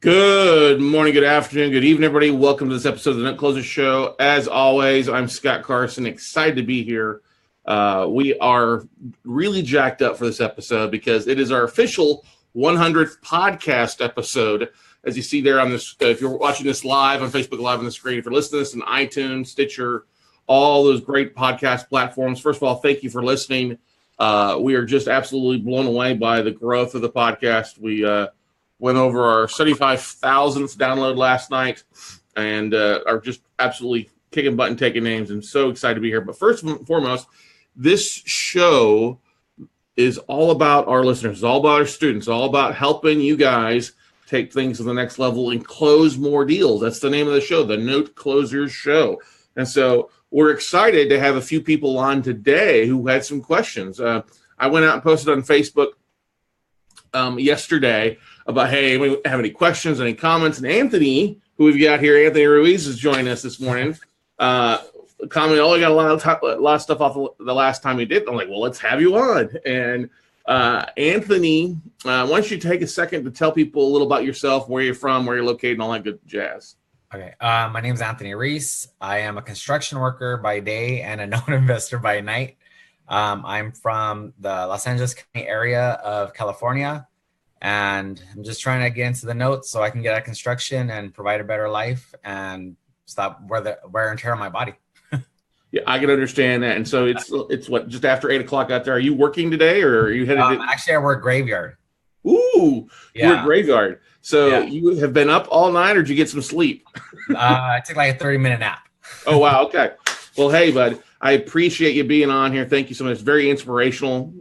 Good morning, good afternoon, good evening, everybody. Welcome to this episode of the Note Closer Show. As always, I'm Scott Carson, excited to be here. We are really jacked up for this episode because it is our official 100th podcast episode. As you see there on this, if you're watching this live on Facebook Live on the screen, if you're listening to this on iTunes, Stitcher, all those great podcast platforms, first of all, thank you for listening. We are just absolutely blown away by the growth of the podcast. We went over our 75,000th download last night and are just absolutely kicking butt and taking names and so excited to be here. But first and foremost, this show is all about our listeners. It's all about our students. It's all about helping you guys take things to the next level and close more deals. That's the name of the show, the Note Closers Show. And so we're excited to have a few people on today who had some questions. I went out and posted on Facebook yesterday about, hey, we have any questions, any comments? And Anthony, who we've got here, Anthony Ruiz, is joining us this morning. Commented, oh, I got a lot of stuff off the last time we did. I'm like, well, let's have you on. And Anthony, why don't you take a second to tell people a little about yourself, where you're from, where you're located, and all that good jazz. Okay. My name is Anthony Ruiz. I am a construction worker by day and a note investor by night. I'm from the Los Angeles County area of California. And I'm just trying to get into the notes so I can get out of construction and provide a better life and stop wear and tear on my body. Yeah, I can understand that. And so it's what, just after 8 o'clock out there. Are you working today or are you headed? Actually, I work graveyard. Ooh, yeah. You work graveyard. So yeah. You have been up all night or did you get some sleep? I took like a 30-minute nap. Oh, wow. Okay. Well, hey, bud, I appreciate you being on here. Thank you so much. It's very inspirational.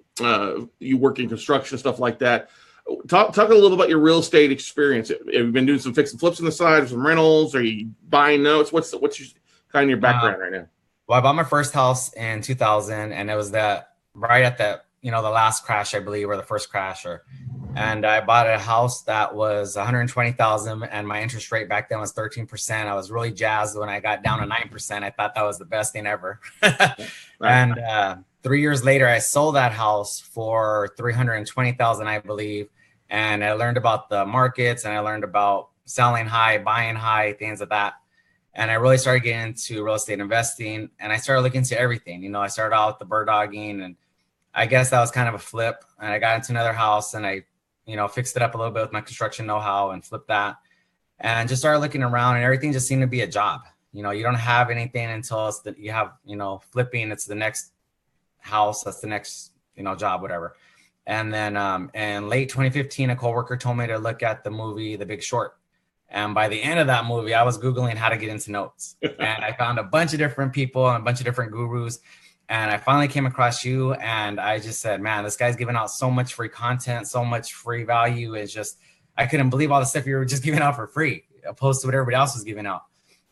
You work in construction, stuff like that. Talk a little about your real estate experience. Have you been doing some fix and flips on the side, some rentals? Are you buying notes? What's your kind of your background right now? Well, I bought my first house in 2000, and it was right at the last crash, I believe, or the first crash. And I bought a house that was $120,000, and my interest rate back then was 13%. I was really jazzed when I got down to 9%. I thought that was the best thing ever. And 3 years later, I sold that house for $320,000, I believe. And I learned about the markets and I learned about selling high, buying high, things like that. And I really started getting into real estate investing and I started looking into everything. I started out with the bird dogging and I guess that was kind of a flip. And I got into another house and I, fixed it up a little bit with my construction know-how and flipped that and just started looking around and everything just seemed to be a job. You don't have anything until you have, flipping. It's the next house. That's the next, job, whatever. And then in late 2015, a coworker told me to look at the movie, The Big Short. And by the end of that movie, I was Googling how to get into notes. And I found a bunch of different people and a bunch of different gurus. And I finally came across you. And I just said, man, this guy's giving out so much free content, so much free value. It's just, I couldn't believe all the stuff you were just giving out for free, opposed to what everybody else was giving out.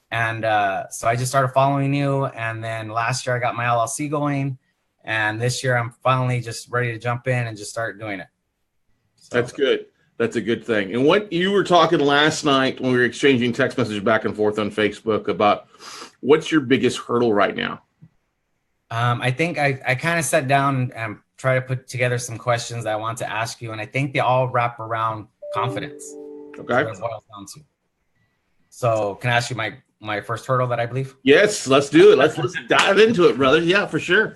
And so I just started following you. And then last year I got my LLC going. And this year I'm finally just ready to jump in and just start doing it. So. That's good. That's a good thing. And what you were talking last night when we were exchanging text messages back and forth on Facebook about what's your biggest hurdle right now? I think I kind of sat down and try to put together some questions that I want to ask you. And I think they all wrap around confidence. Okay. That's what it boils down to. So can I ask you my first hurdle that I believe? Yes, let's do it. Let's dive into it, brother. Yeah, for sure.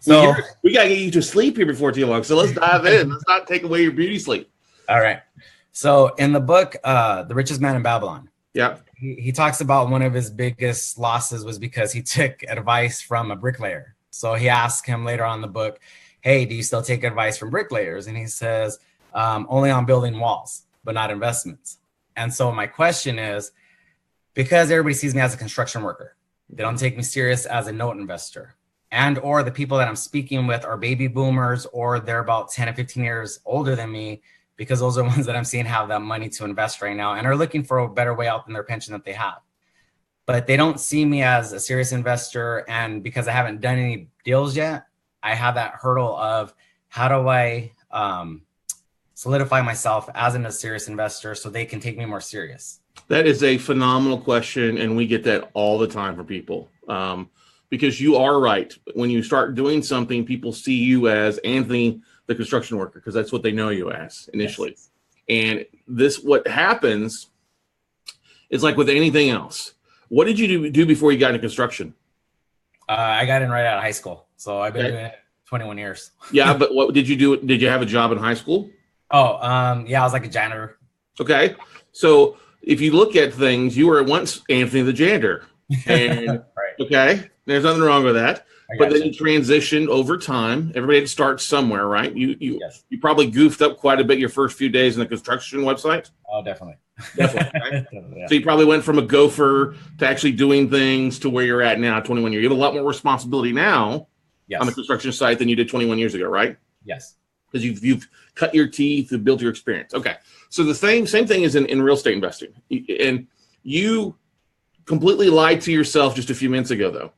So we got to get you to sleep here before too long. So let's dive in. Let's not take away your beauty sleep. All right. So in the book, The Richest Man in Babylon, yeah, he talks about one of his biggest losses was because he took advice from a bricklayer. So he asked him later on in the book, hey, do you still take advice from bricklayers? And he says, only on building walls, but not investments. And so my question is, because everybody sees me as a construction worker, they don't take me serious as a note investor. And or the people that I'm speaking with are baby boomers or they're about 10 or 15 years older than me because those are the ones that I'm seeing have that money to invest right now and are looking for a better way out than their pension that they have. But they don't see me as a serious investor. And because I haven't done any deals yet, I have that hurdle of how do I solidify myself as a serious investor so they can take me more serious? That is a phenomenal question. And we get that all the time from people. Because you are right. When you start doing something, people see you as Anthony the construction worker, because that's what they know you as initially. Yes. And what happens is like with anything else. What did you do before you got into construction? I got in right out of high school, so I've been doing it 21 years. Yeah, but what did you do? Did you have a job in high school? Oh, yeah, I was like a janitor. Okay, so if you look at things, you were once Anthony the janitor, and Right. okay, there's nothing wrong with that. I But gotcha. then you transitioned over time. Everybody had to start somewhere, right? You Yes. you probably goofed up quite a bit your first few days in the construction website. Oh, definitely. Definitely. Right? Yeah. So you probably went from a gopher to actually doing things to where you're at now, 21 years. You have a lot more responsibility now Yes. on the construction site than you did 21 years ago, right? Yes. Because you've cut your teeth and built your experience. Okay. So the same thing is in real estate investing. And you completely lied to yourself just a few minutes ago, though.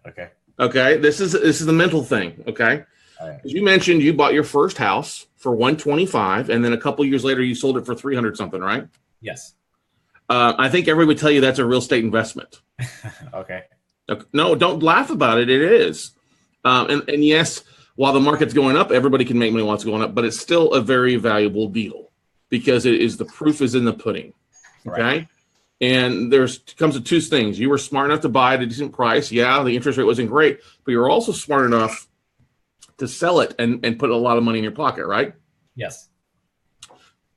Okay. Okay. This is the mental thing. Okay. All right. As you mentioned, you bought your first house for 125, and then a couple years later you sold it for 300 something, right? Yes. I think everybody would tell you that's a real estate investment. Okay. No, don't laugh about it. It is. And yes, while the market's going up, everybody can make money while it's going up, but it's still a very valuable deal because the proof is in the pudding. Okay. Right. And comes to two things. You were smart enough to buy at a decent price. Yeah, the interest rate wasn't great, but you were also smart enough to sell it and put a lot of money in your pocket, right? Yes.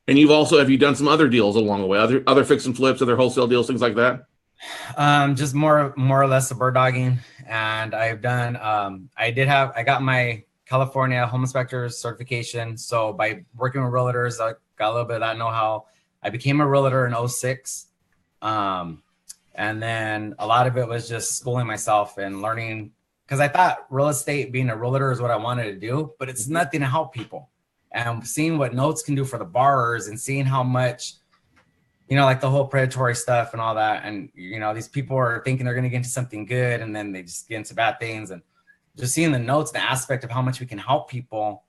And have you done some other deals along the way? Other fix and flips, other wholesale deals, things like that? Just more or less the bird dogging. And I've done, I got my California home inspector's certification. So by working with realtors, I got a little bit of that know-how. I became a realtor in 06. And then a lot of it was just schooling myself and learning, because I thought real estate, being a realtor, is what I wanted to do, but it's nothing to help people. And seeing what notes can do for the borrowers and seeing how much, like the whole predatory stuff and all that. And, these people are thinking they're going to get into something good and then they just get into bad things. And just seeing the notes, the aspect of how much we can help people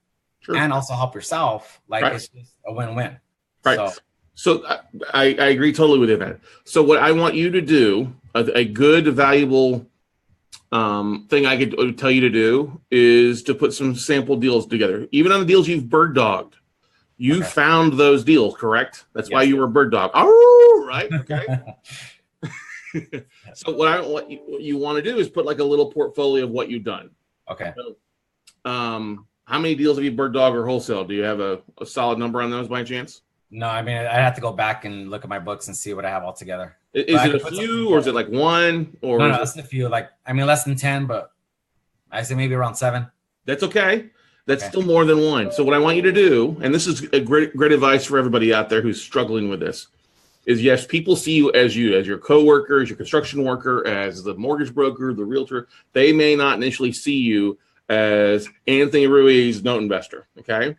and also help yourself, It's just a win-win. Right. So I agree totally with you, man. So what I want you to do, a good, valuable thing I could tell you to do is to put some sample deals together. Even on the deals you've bird dogged, you found those deals, correct? That's why you were bird dog. Oh, right. Okay. So what you want to do is put like a little portfolio of what you've done. Okay. So, how many deals have you bird dog or wholesale? Do you have a solid number on those by chance? No, I mean, I'd have to go back and look at my books and see what I have all together. Is it a few or is it like one? Or no, it's a few. Less than 10, but I say maybe around 7. That's okay. That's still more than one. So what I want you to do, and this is a great advice for everybody out there who's struggling with this, is yes, people see you as your coworker, as your construction worker, as the mortgage broker, the realtor. They may not initially see you as Anthony Ruiz, note investor. Okay.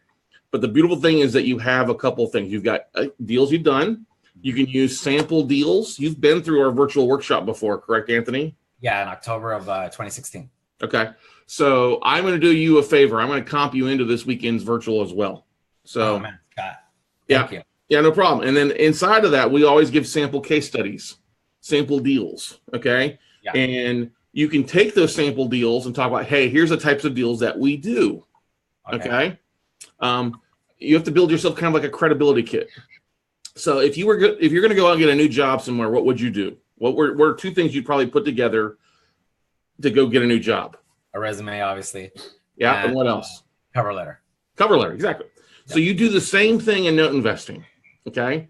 But the beautiful thing is that you have a couple of things. You've got deals you've done. You can use sample deals. You've been through our virtual workshop before, correct, Anthony? Yeah, in October of 2016. Okay. So I'm going to do you a favor. I'm going to comp you into this weekend's virtual as well. So, man, Scott. Thank you. Yeah, no problem. And then inside of that, we always give sample case studies, sample deals. Okay. Yeah. And you can take those sample deals and talk about, hey, here's the types of deals that we do. Okay. You have to build yourself kind of like a credibility kit. So if you're going to go out and get a new job somewhere, what would you do? What were two things you'd probably put together to go get a new job? A resume, obviously. Yeah. And what else? Cover letter. Cover letter. Exactly. Yeah. So you do the same thing in note investing. Okay.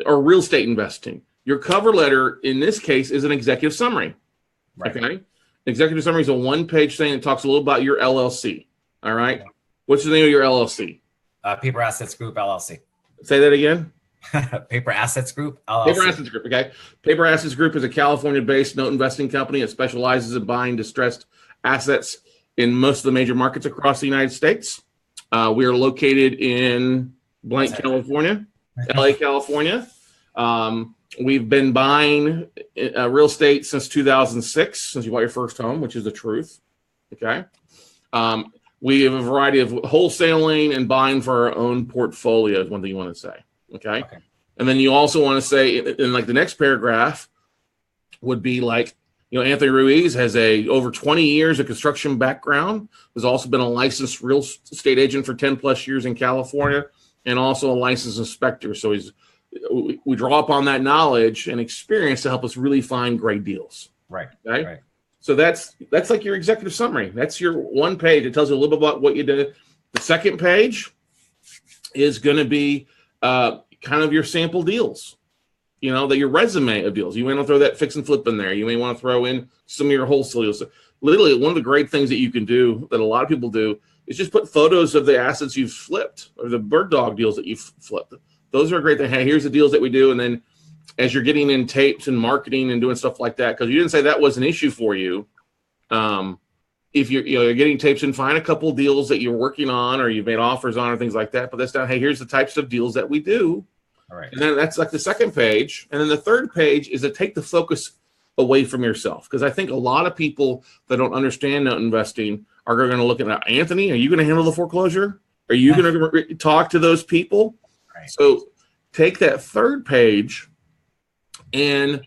Or real estate investing. Your cover letter in this case is an executive summary. Right. Okay. Executive summary is a 1-page thing that talks a little about your LLC. All right. Okay. What's the name of your LLC? Paper Assets Group, LLC. Say that again. Paper Assets Group, LLC. Paper Assets Group, okay. Paper Assets Group is a California-based note investing company. It specializes in buying distressed assets in most of the major markets across the United States. We are located in blank, California, LA, California. We've been buying real estate since 2006, since you bought your first home, which is the truth, okay. We have a variety of wholesaling and buying for our own portfolio is one thing you want to say. Okay. And then you also want to say in like the next paragraph would be like, Anthony Ruiz has over 20 years of construction background, has also been a licensed real estate agent for 10 plus years in California, and also a licensed inspector. So we draw upon that knowledge and experience to help us really find great deals. Right. Okay. Right. So that's like your executive summary. That's your one page. It tells you a little bit about what you did. The second page is going to be kind of your sample deals. Your resume of deals. You may want to throw that fix and flip in there. You may want to throw in some of your wholesale deals. Literally, one of the great things that you can do that a lot of people do is just put photos of the assets you've flipped or the bird dog deals that you've flipped. Those are a great thing. Hey, here's the deals that we do. And then as you're getting in tapes and marketing and doing stuff like that, because you didn't say that was an issue for you. If you're getting tapes and find a couple of deals that you're working on or you've made offers on or things like that, but that's down. Hey, here's the types of deals that we do. All right. And then that's like the second page. And then the third page is to take the focus away from yourself. Because I think a lot of people that don't understand note investing are going to look at, Anthony, are you going to handle the foreclosure? Are you going to talk to those people? Right. So take that third page and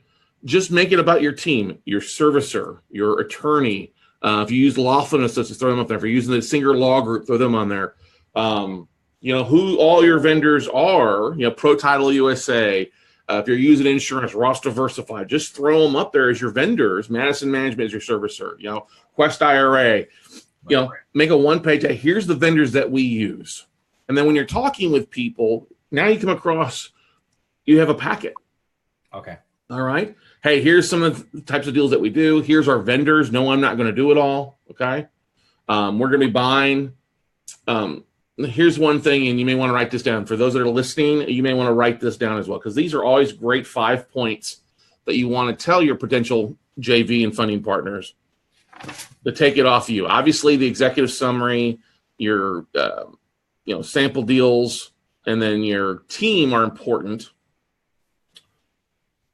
just make it about your team, your servicer, your attorney. If you use law firm associates, throw them up there. If you're using the Singer Law Group, throw them on there. Who all your vendors are, Pro Title USA. If you're using insurance, Ross Diversified, just throw them up there as your vendors. Madison Management is your servicer, Quest IRA. Make a one page. Hey, here's the vendors that we use. And then when you're talking with people, now you come across, you have a packet. Okay. All right. Hey, here's some of the types of deals that we do. Here's our vendors. No, I'm not going to do it all. Okay. We're going to be buying. Here's one thing, and you may want to write this down. For those that are listening, you may want to write this down as well, because these are always great 5 points that you want to tell your potential JV and funding partners to take it off you. Obviously, the executive summary, your sample deals, and then your team are important.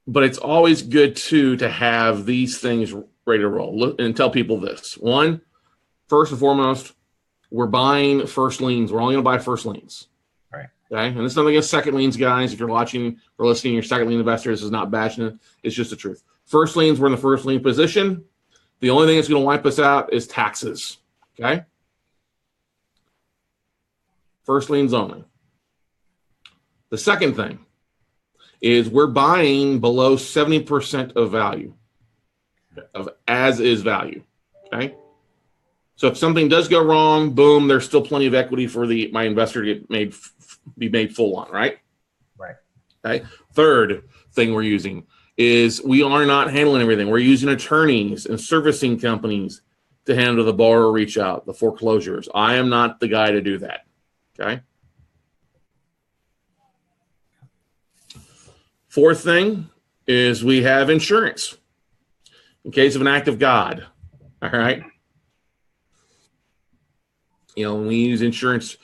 But it's always good, too, to have these things ready to roll. Look and tell people this. One, first and foremost, we're buying first liens. We're only going to buy first liens. Right. Okay. And it's nothing against second liens, guys. If you're watching or listening, you're second lien investor. This is not bashing it. It's just the truth. First liens, we're in the first lien position. The only thing that's going to wipe us out is taxes. Okay. First liens only. The second thing is we're buying below 70% of value, of as is value. Okay. So if something does go wrong, boom, there's still plenty of equity for my investor to be made full on, right? Right. Okay. Third thing we're using is we are not handling everything. We're using attorneys and servicing companies to handle the borrower reach out, the foreclosures. I am not the guy to do that. Okay. Fourth thing is we have insurance in case of an act of God. All right. We use insurance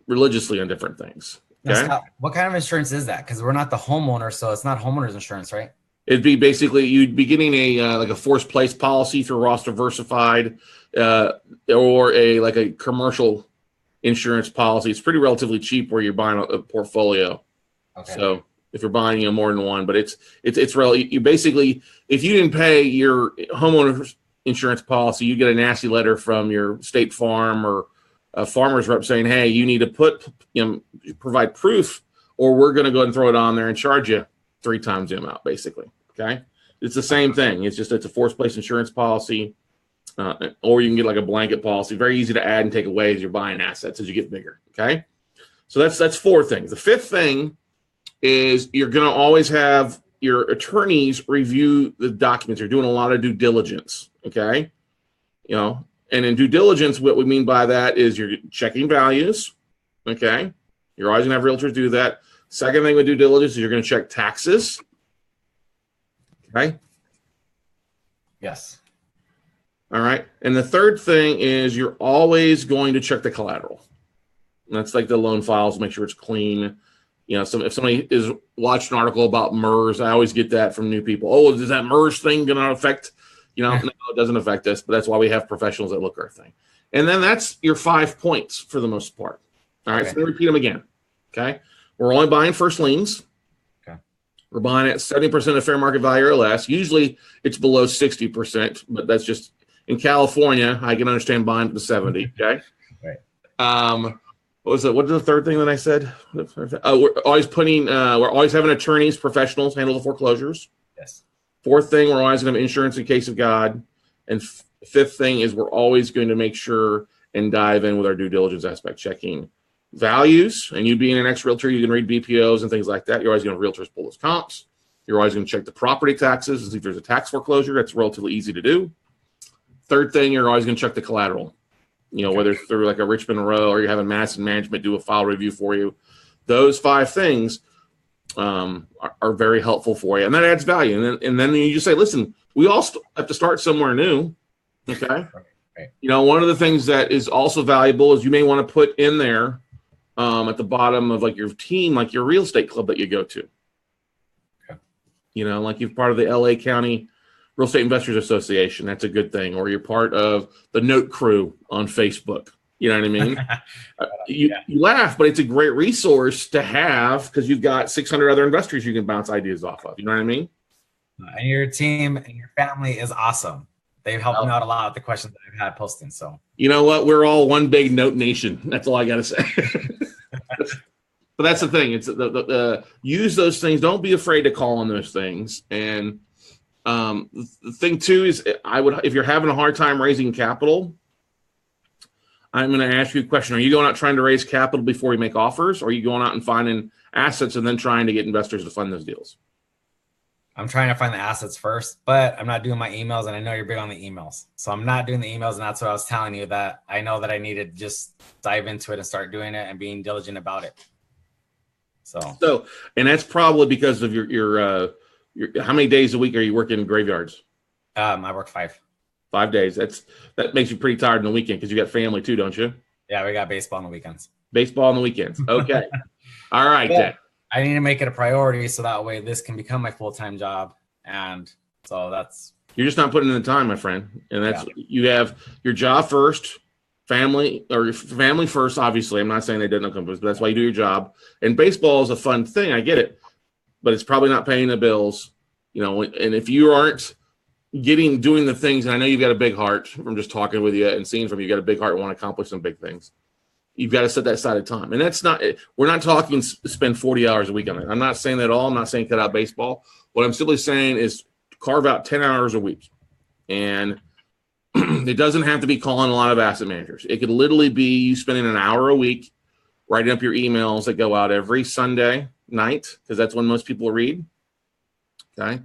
religiously on different things. Okay? Now, what kind of insurance is that? Because we're not the homeowner, so it's not homeowner's insurance, right? It'd be basically you'd be getting a forced place policy through Ross Diversified, or a commercial insurance policy. It's pretty relatively cheap where you're buying a portfolio. Okay. So if you're buying more than one, but it's you basically, if you didn't pay your homeowner's insurance policy, you get a nasty letter from your State Farm or a farmer's rep saying, hey, you need to provide proof, or we're going to go ahead and throw it on there and charge you 3 times the amount, basically. Okay. It's the same thing. It's a forced place insurance policy, or you can get like a blanket policy. Very easy to add and take away as you're buying assets as you get bigger. Okay. So that's 4 things. The 5th thing is you're going to always have your attorneys review the documents. You're doing a lot of due diligence. Okay. And in due diligence, what we mean by that is you're checking values. Okay. You're always going to have realtors do that. Second thing with due diligence is you're going to check taxes. Okay. Yes. All right. And the third thing is you're always going to check the collateral. And that's like the loan files, make sure it's clean. If somebody is watching an article about MERS, I always get that from new people. Oh, is that MERS thing going to affect, no, it doesn't affect us, but that's why we have professionals that look at our thing. And then that's your 5 points for the most part. All right. Okay. So let me repeat them again. Okay. We're only buying first liens. Okay. We're buying at 70% of fair market value or less. Usually it's below 60%, but that's just in California. I can understand buying it to 70. Okay. Right. What was it? What was the third thing that I said? We're always having attorneys, professionals handle the foreclosures. Yes. Fourth thing, we're always going to have insurance in case of God. And fifth thing is we're always going to make sure and dive in with our due diligence aspect, checking values. And you being an ex-realtor, you can read BPOs and things like that. You're always going to realtors pull those comps. You're always going to check the property taxes and see if there's a tax foreclosure. That's relatively easy to do. Third thing, you're always going to check the collateral. Whether it's through like a Richmond Row or you're having Madison Management do a file review for you. Those 5 things are very helpful for you. And that adds value. And then you just say, listen, we all have to start somewhere new. Okay. Right. One of the things that is also valuable is you may want to put in there at the bottom of like your team, like your real estate club that you go to. Okay. Like you're part of the LA County Real Estate Investors Association. That's a good thing. Or you're part of the Note Crew on Facebook. You know what I mean? You laugh, but it's a great resource to have because you've got 600 other investors you can bounce ideas off of. You know what I mean? And your team and your family is awesome. They've helped me out a lot with the questions that I've had posting. So you know what? We're all one big Note Nation. That's all I got to say. But that's the thing. It's the use those things. Don't be afraid to call on those things. And the thing too is if you're having a hard time raising capital, I'm going to ask you a question. Are you going out trying to raise capital before you make offers? Or are you going out and finding assets and then trying to get investors to fund those deals? I'm trying to find the assets first, but I'm not doing my emails. And I know you're big on the emails. So I'm not doing the emails. And that's what I was telling you, that I know that I need to just dive into it and start doing it and being diligent about it. So and that's probably because of your how many days a week are you working in graveyards? I work 5 days. That makes you pretty tired on the weekend because you got family too, don't you? Yeah, we got baseball on the weekends. Baseball on the weekends. Okay. All right. Then. I need to make it a priority so that way this can become my full-time job. And so you're just not putting in the time, my friend. And that's you have your job first, family first. Obviously, I'm not saying they didn't come first, but that's why you do your job. And baseball is a fun thing. I get it, but it's probably not paying the bills, And if you aren't doing the things, and I know you've got a big heart from just talking with you and seeing from you, got a big heart and want to accomplish some big things. You've got to set that aside of time. And we're not talking spend 40 hours a week on it. I'm not saying that at all. I'm not saying cut out baseball. What I'm simply saying is carve out 10 hours a week. And it doesn't have to be calling a lot of asset managers. It could literally be you spending an hour a week writing up your emails that go out every Sunday night, because that's when most people read. Okay.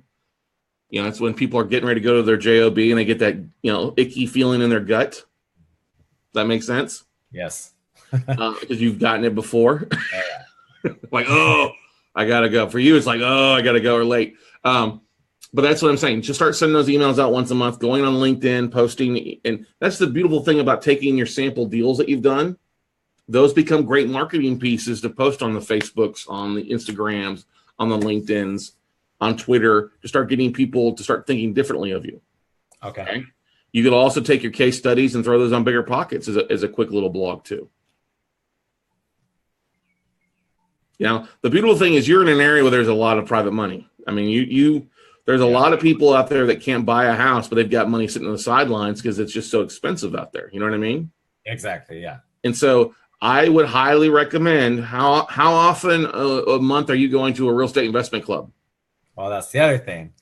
That's when people are getting ready to go to their JOB and they get that, icky feeling in their gut. That makes sense? Yes. Because you've gotten it before. Like, oh, I got to go. For you, it's like, oh, I got to go or late. But that's what I'm saying. Just start sending those emails out once a month, going on LinkedIn, posting. And that's the beautiful thing about taking your sample deals that you've done. Those become great marketing pieces to post on the Facebooks, on the Instagrams, on the LinkedIns, on Twitter, to start getting people to start thinking differently of you. Okay. You could also take your case studies and throw those on Bigger Pockets as a quick little blog too. The beautiful thing is you're in an area where there's a lot of private money. I mean, there's a lot of people out there that can't buy a house, but they've got money sitting on the sidelines because it's just so expensive out there. You know what I mean? Exactly. Yeah. And so I would highly recommend how often a month are you going to a real estate investment club? Well, that's the other thing.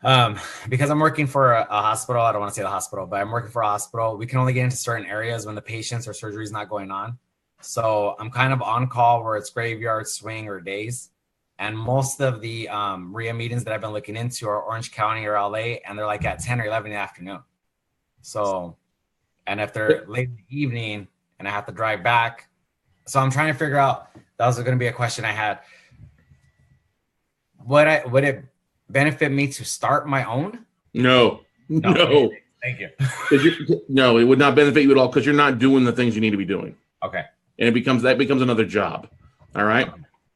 Because I'm working for a hospital. I don't want to say the hospital, but I'm working for a hospital. We can only get into certain areas when the patients or surgery is not going on. So I'm kind of on call where it's graveyard, swing, or days. And most of the RIA meetings that I've been looking into are Orange County or LA, and they're like at 10 or 11 in the afternoon. So, and if they're late in the evening and I have to drive back. So I'm trying to figure out, that was going to be a question I had. Would it benefit me to start my own? No. Thank you. No, it would not benefit you at all because you're not doing the things you need to be doing. Okay. And that becomes another job. All right.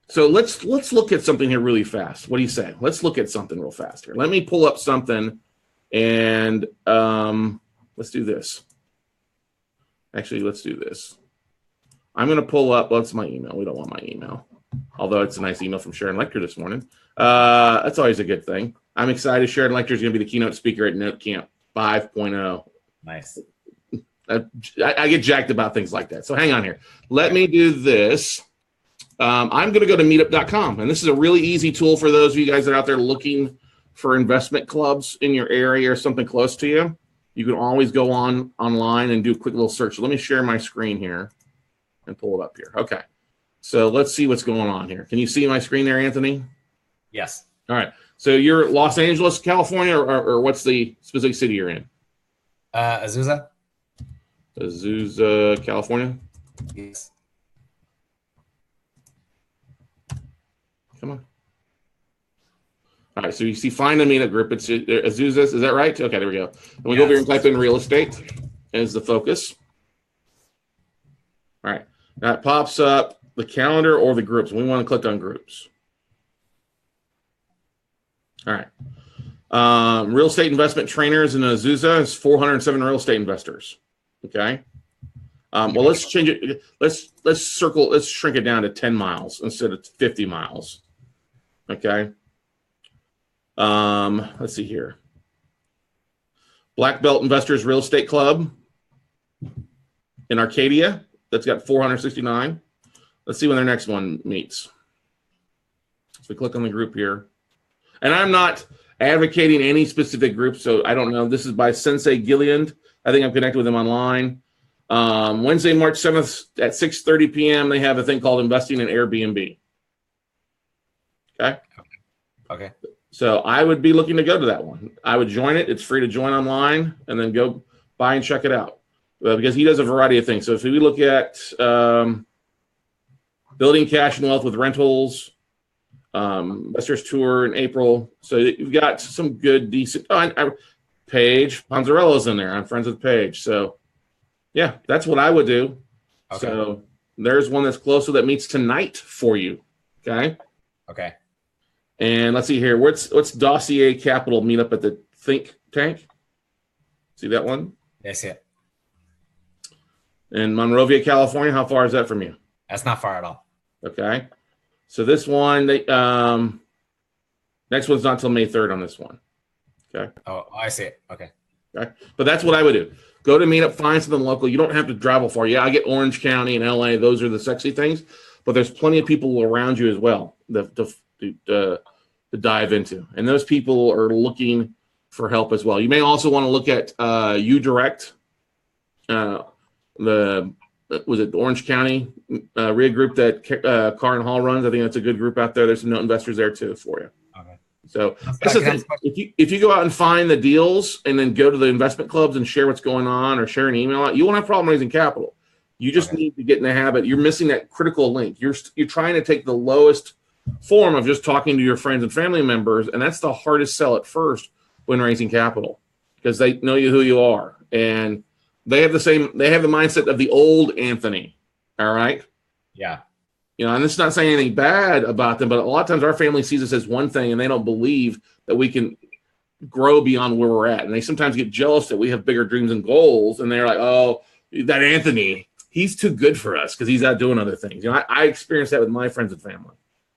So let's look at something here really fast. What do you say? Let's look at something real fast here. Let me pull up something and let's do this. Actually, let's do this. I'm going to pull up. What's my email? We don't want my email. although it's a nice email from Sharon Lecter this morning. That's always a good thing. I'm excited. Sharon Lecter is going to be the keynote speaker at Note Camp 5.0. Nice. I get jacked about things like that. So hang on here. Let me do this. I'm going to go to meetup.com, and this is a really easy tool for those of you guys that are out there looking for investment clubs in your area or something close to you. You can always go online and do a quick little search. So let me share my screen here and pull it up here. Okay. So let's see what's going on here. Can you see my screen there, Anthony? Yes. All right. So you're Los Angeles, California, or what's the specific city you're in? Azusa. Azusa, California? Yes. Come on. All right, so you see find a meetup group. It's Azusa, is that right? Okay, there we go. And we go over here and type in real estate as the focus. All right, that pops up the calendar or the groups. We want to click on groups. All right. Real estate investment trainers in Azusa is 407 real estate investors. Okay. Well, let's change it. Let's shrink it down to 10 miles instead of 50 miles. Okay. Let's see here. Black Belt Investors Real Estate Club in Arcadia. That's got 469. Let's see when their next one meets. So we click on the group here. And I'm not advocating any specific group, so I don't know. This is by Sensei Gilliand. I think I'm connected with them online. Wednesday, March 7th at 6:30 p.m., they have a thing called Investing in Airbnb. Okay. So I would be looking to go to that one. I would join it. It's free to join online and then go buy and check it out because he does a variety of things. So if we look at building cash and wealth with rentals, investors tour in April. So you've got some good, decent. Paige Ponzarella's in there. I'm friends with Paige. So yeah, that's what I would do. Okay. So there's one that's closer that meets tonight for you. Okay. Okay. And let's see here. What's Dossier Capital meet up at the Think Tank? See that one? I see it. In Monrovia, California. How far is that from you? That's not far at all. Okay. So this one, next one's not till May 3rd on this one. Okay. Oh, I see it. Okay. Okay. But that's what I would do. Go to meetup, find something local. You don't have to travel far. Yeah, I get Orange County and LA. Those are the sexy things. But there's plenty of people around you as well to dive into. And those people are looking for help as well. You may also want to look at UDirect, was it Orange County RIA group that Car and Hall runs? I think that's a good group out there. There's some note investors there too for you. Okay. So if you go out and find the deals and then go to the investment clubs and share what's going on or share an email out, you won't have problem raising capital. You just need to get in the habit. You're missing that critical link. You're trying to take the lowest form of just talking to your friends and family members, and that's the hardest sell at first when raising capital because they know who you are and they have the mindset of the old Anthony. All right. Yeah. And it's not saying anything bad about them, but a lot of times our family sees us as one thing and they don't believe that we can grow beyond where we're at. And they sometimes get jealous that we have bigger dreams and goals. And they're like, oh, that Anthony, he's too good for us because he's out doing other things. I experienced that with my friends and family.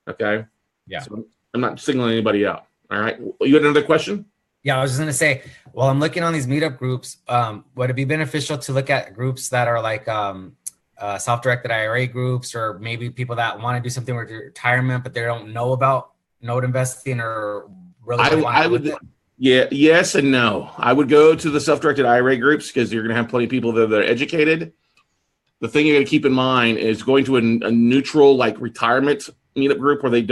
Okay. Yeah. So I'm not singling anybody out. All right. You had another question? Yeah, I was just going to say, while I'm looking on these meetup groups, would it be beneficial to look at groups that are like self-directed IRA groups or maybe people that want to do something with retirement, but they don't know about note investing or really I would, yeah, yes and no. I would go to the self-directed IRA groups because you're going to have plenty of people that are educated. The thing you're going to keep in mind is going to a neutral like retirement meetup group where they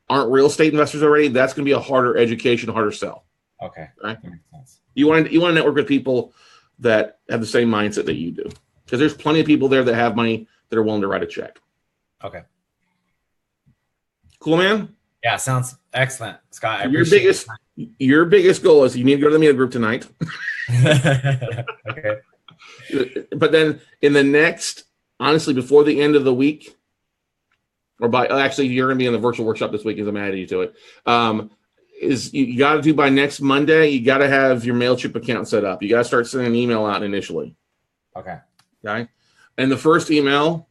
aren't real estate investors already. That's going to be a harder education, harder sell. Okay. Right? That makes sense. You want to network with people that have the same mindset that you do, because there's plenty of people there that have money that are willing to write a check. Okay. Cool, man. Yeah, sounds excellent, Scott. Your biggest goal is you need to go to the meetup group tonight. Okay. But then in the next, honestly, before the end of the week, or you're going to be in the virtual workshop this week as I'm adding you to it. Is you got to do by next Monday, you got to have your MailChimp account set up. You got to start sending an email out initially. Okay. And the first email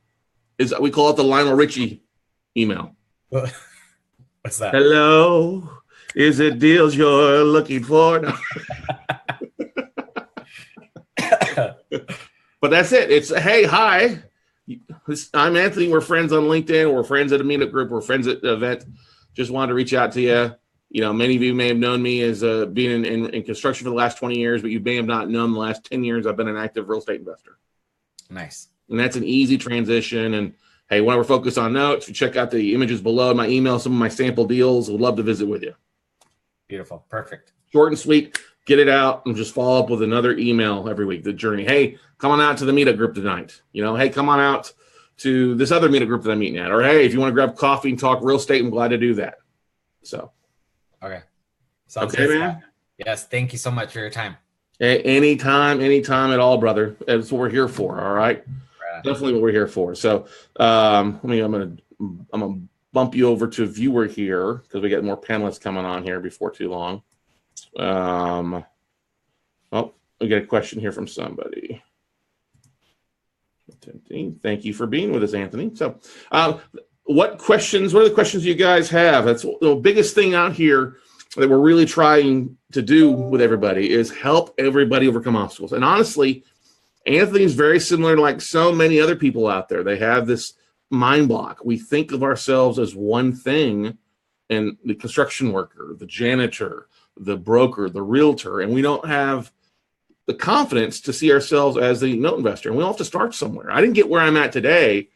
is, we call it the Lionel Richie email. What's that? Hello, is it deals you're looking for? No. But that's it. It's hey, hi. I'm Anthony. We're friends on LinkedIn. We're friends at a meetup group. We're friends at the event. Just wanted to reach out to you. You know, many of you may have known me as being in construction for the last 20 years, but you may have not known the last 10 years I've been an active real estate investor. Nice. And that's an easy transition. And hey, when we're focused on notes, you check out the images below, my email, some of my sample deals. Would love to visit with you. Beautiful. Perfect. Short and sweet. Get it out and just follow up with another email every week. The journey. Hey, come on out to the meetup group tonight. You know, hey, come on out to this other meetup group that I'm meeting at. Or hey, if you want to grab coffee and talk real estate, I'm glad to do that. So. Okay. Sounds okay, good, man. Scott. Yes. Thank you so much for your time. Hey, anytime at all, brother. That's what we're here for. All right. Definitely what we're here for. So, I'm gonna bump you over to viewer here because we got more panelists coming on here before too long. We got a question here from somebody. Thank you for being with us, Anthony. So, what are the questions you guys have? That's the biggest thing out here that we're really trying to do with everybody is help everybody overcome obstacles. And honestly, Anthony is very similar to like so many other people out there. They have this mind block. We think of ourselves as one thing, and the construction worker, the janitor, the broker, the realtor, and we don't have the confidence to see ourselves as the note investor. And we all have to start somewhere. I didn't get where I'm at today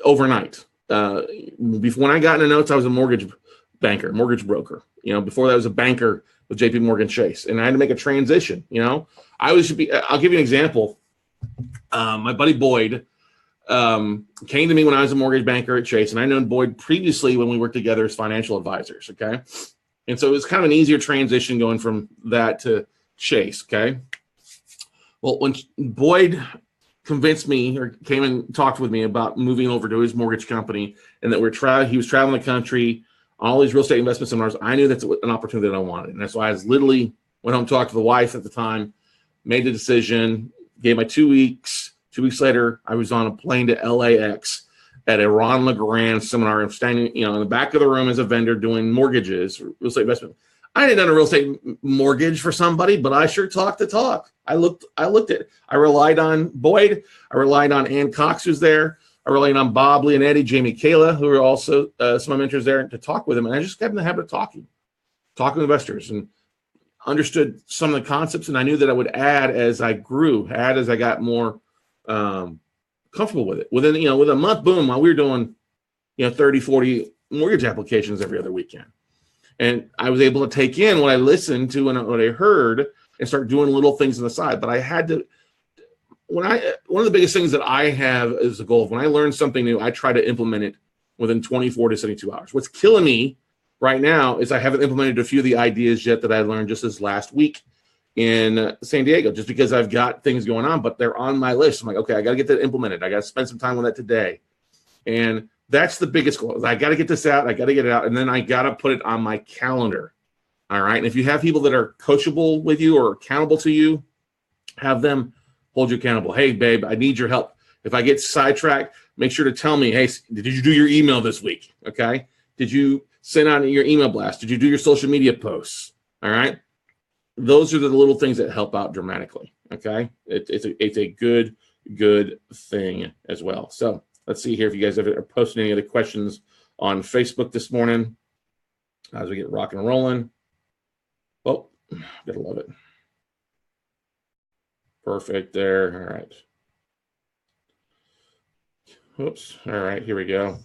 overnight. When I got into notes, I was a mortgage banker, mortgage broker. You know, before that I was a banker with JP Morgan Chase, and I had to make a transition. You know, I'll give you an example. My buddy Boyd came to me when I was a mortgage banker at Chase, and I known Boyd previously when we worked together as financial advisors. Okay. And so it was kind of an easier transition going from that to Chase. Okay. Well, when Boyd convinced me or came and talked with me about moving over to his mortgage company and that he was traveling the country on all these real estate investment seminars, I knew that's an opportunity that I wanted. And that's why I went home, talked to the wife at the time, made the decision, gave my 2 weeks. 2 weeks later, I was on a plane to LAX at a Ron LeGrand seminar. I'm standing, in the back of the room as a vendor doing mortgages, real estate investment. I hadn't done a real estate mortgage for somebody, but I sure talked the talk. I looked at it. I relied on Boyd. I relied on Ann Cox, who's there. I relied on Bob, Lee, and Eddie, Jamie Kayla, who are also some of my mentors there, to talk with them. And I just got in the habit of talking to investors, and understood some of the concepts. And I knew that I would add as I grew, as I got more comfortable with it. Within a month, boom, while we were doing 30, 40 mortgage applications every other weekend. And I was able to take in what I listened to and what I heard and start doing little things on the side. But I had to, one of the biggest things that I have is a goal of when I learn something new, I try to implement it within 24 to 72 hours. What's killing me right now is I haven't implemented a few of the ideas yet that I learned just this last week in San Diego, just because I've got things going on, but they're on my list. I'm like, okay, I got to get that implemented. I got to spend some time on that today. And that's the biggest goal. I got to get this out. I got to get it out. And then I got to put it on my calendar. All right. And if you have people that are coachable with you or accountable to you, have them hold you accountable. Hey, babe, I need your help. If I get sidetracked, make sure to tell me, hey, did you do your email this week? Okay. Did you send out your email blast? Did you do your social media posts? All right. Those are the little things that help out dramatically. Okay. It's a good thing as well. So let's see here if you guys are posting any other questions on Facebook this morning as we get rocking and rolling. Oh, gotta love it. Perfect there. All right. Oops. All right, here we go.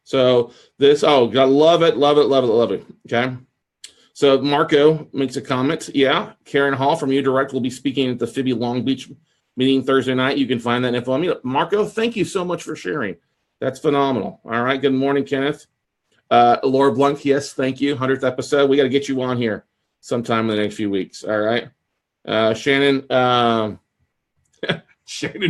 So this, gotta love it. Okay. So Marco makes a comment. Yeah, Karen Hall from UDirect will be speaking at the Phoebe Long Beach meeting Thursday night. You can find that info on me. Marco, thank you so much for sharing. That's phenomenal. All right. Good morning, Kenneth. Laura Blanc, yes, thank you. 100th episode. We got to get you on here sometime in the next few weeks. All right. Shannon